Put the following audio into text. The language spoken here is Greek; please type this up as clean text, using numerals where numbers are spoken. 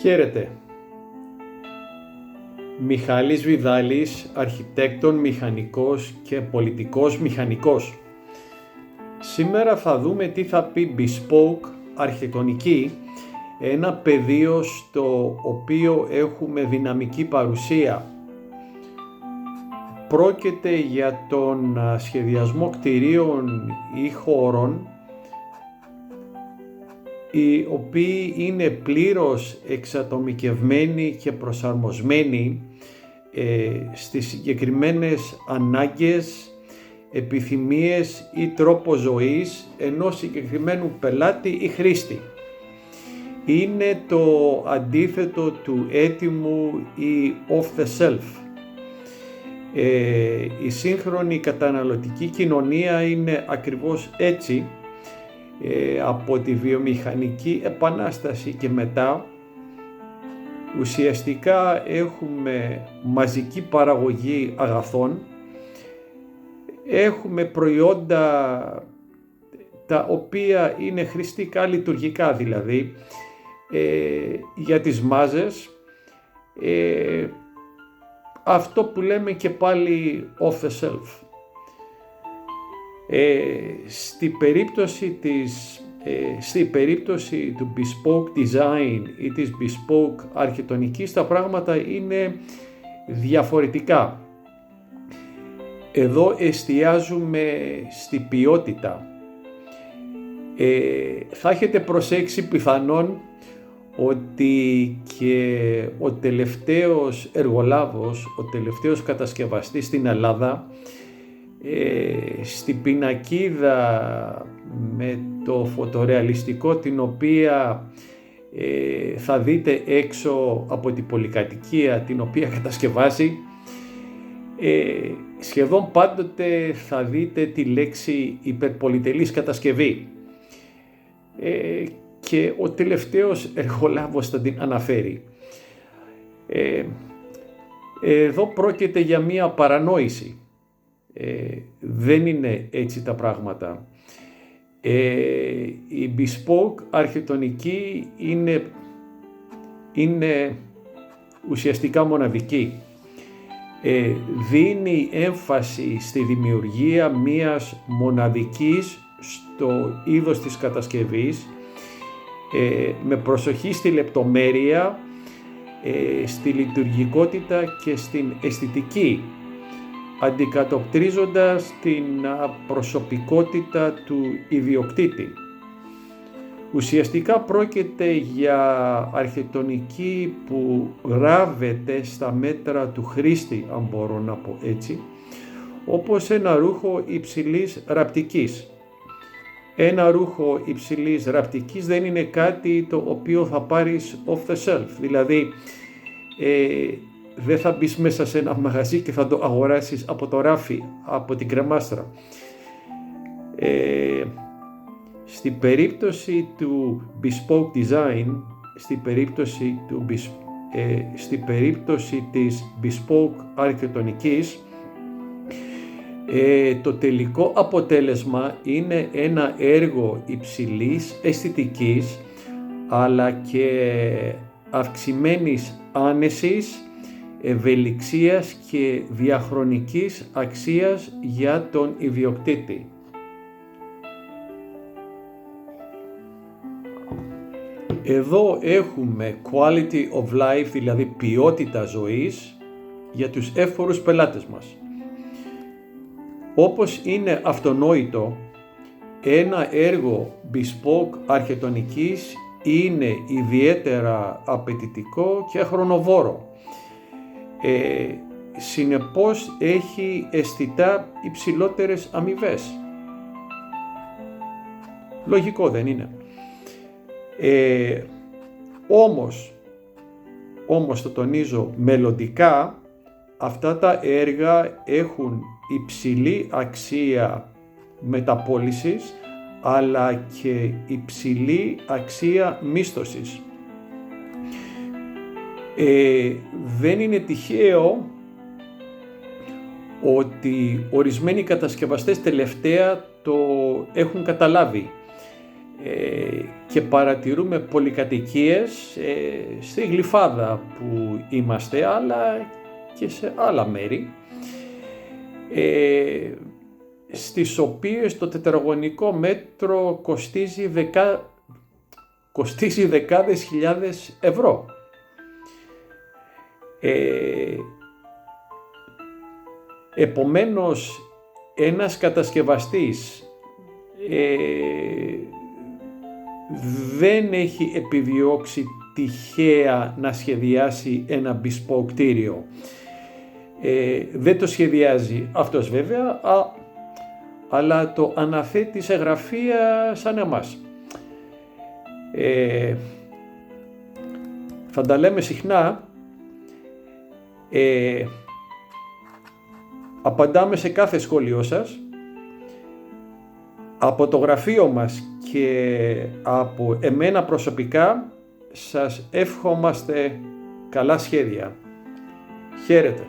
Χαίρετε. Μιχάλης Βιδάλης, αρχιτέκτον μηχανικός και πολιτικός μηχανικός. Σήμερα θα δούμε τι θα πει bespoke αρχιτεκτονική, ένα πεδίο στο οποίο έχουμε δυναμική παρουσία. Πρόκειται για τον σχεδιασμό κτηρίων ή χώρων οι οποίοι είναι πλήρως εξατομικευμένοι και προσαρμοσμένοι στις συγκεκριμένες ανάγκες, επιθυμίες ή τρόπο ζωής ενός συγκεκριμένου πελάτη ή χρήστη. Είναι το αντίθετο του έτοιμου ή off the shelf. Η σύγχρονη καταναλωτική κοινωνία είναι ακριβώς έτσι. Από τη βιομηχανική επανάσταση και μετά ουσιαστικά έχουμε μαζική παραγωγή αγαθών, έχουμε προϊόντα τα οποία είναι χρηστικά λειτουργικά, δηλαδή για τις μάζες, αυτό που λέμε και πάλι off the shelf. Στη περίπτωση του bespoke design ή της bespoke αρχιτεκτονικής τα πράγματα είναι διαφορετικά. Εδώ εστιάζουμε στη ποιότητα. Θα έχετε προσέξει πιθανόν ότι και ο τελευταίος εργολάβος, ο τελευταίος κατασκευαστής στην Ελλάδα, στην πινακίδα με το φωτορεαλιστικό την οποία θα δείτε έξω από την πολυκατοικία την οποία κατασκευάζει, σχεδόν πάντοτε θα δείτε τη λέξη υπερπολιτελής κατασκευή και ο τελευταίος εργολάβος θα την αναφέρει. Εδώ πρόκειται για μία παρανόηση. Δεν είναι έτσι τα πράγματα. Η bespoke αρχιτεκτονική είναι ουσιαστικά μοναδική. Δίνει έμφαση στη δημιουργία μιας μοναδικής στο είδος της κατασκευής, με προσοχή στη λεπτομέρεια, στη λειτουργικότητα και στην αισθητική, αντικατοπτρίζοντας την προσωπικότητα του ιδιοκτήτη. Ουσιαστικά πρόκειται για αρχιτεκτονική που γράβεται στα μέτρα του χρήστη, αν μπορώ να πω έτσι, όπως ένα ρούχο υψηλής ραπτικής. Ένα ρούχο υψηλής ραπτικής δεν είναι κάτι το οποίο θα πάρεις off the shelf, δηλαδή δεν θα μπεις μέσα σε ένα μαγαζί και θα το αγοράσεις από το ράφι, από την κρεμάστρα. Στην περίπτωση του bespoke design, στην περίπτωση της bespoke αρχιτεκτονικής, το τελικό αποτέλεσμα είναι ένα έργο υψηλής αισθητικής αλλά και αυξημένης άνεσης, ευελιξίας και διαχρονικής αξίας για τον ιδιοκτήτη. Εδώ έχουμε quality of life, δηλαδή ποιότητα ζωής για τους εύφορους πελάτες μας. Όπως είναι αυτονόητο, ένα έργο bespoke αρχιτεκτονικής είναι ιδιαίτερα απαιτητικό και χρονοβόρο. Συνεπώς έχει αισθητά υψηλότερες αμοιβές. Λογικό δεν είναι? Όμως το τονίζω, μελλοντικά αυτά τα έργα έχουν υψηλή αξία μεταπώλησης αλλά και υψηλή αξία μίσθωσης. Δεν είναι τυχαίο ότι ορισμένοι κατασκευαστές τελευταία το έχουν καταλάβει και παρατηρούμε πολυκατοικίες στη Γλυφάδα που είμαστε, αλλά και σε άλλα μέρη, στις οποίες το τετραγωνικό μέτρο κοστίζει δεκάδες χιλιάδες ευρώ. Επομένως, ένας κατασκευαστής δεν έχει επιδιώξει τυχαία να σχεδιάσει ένα bespoke κτίριο. Δεν το σχεδιάζει αυτός βέβαια, αλλά το αναθέτει σε γραφεία σαν εμάς. Θα τα λέμε συχνά, απαντάμε σε κάθε σχόλιο σας. Από το γραφείο μας και από εμένα προσωπικά σας εύχομαστε καλά σχέδια. Χαίρετε.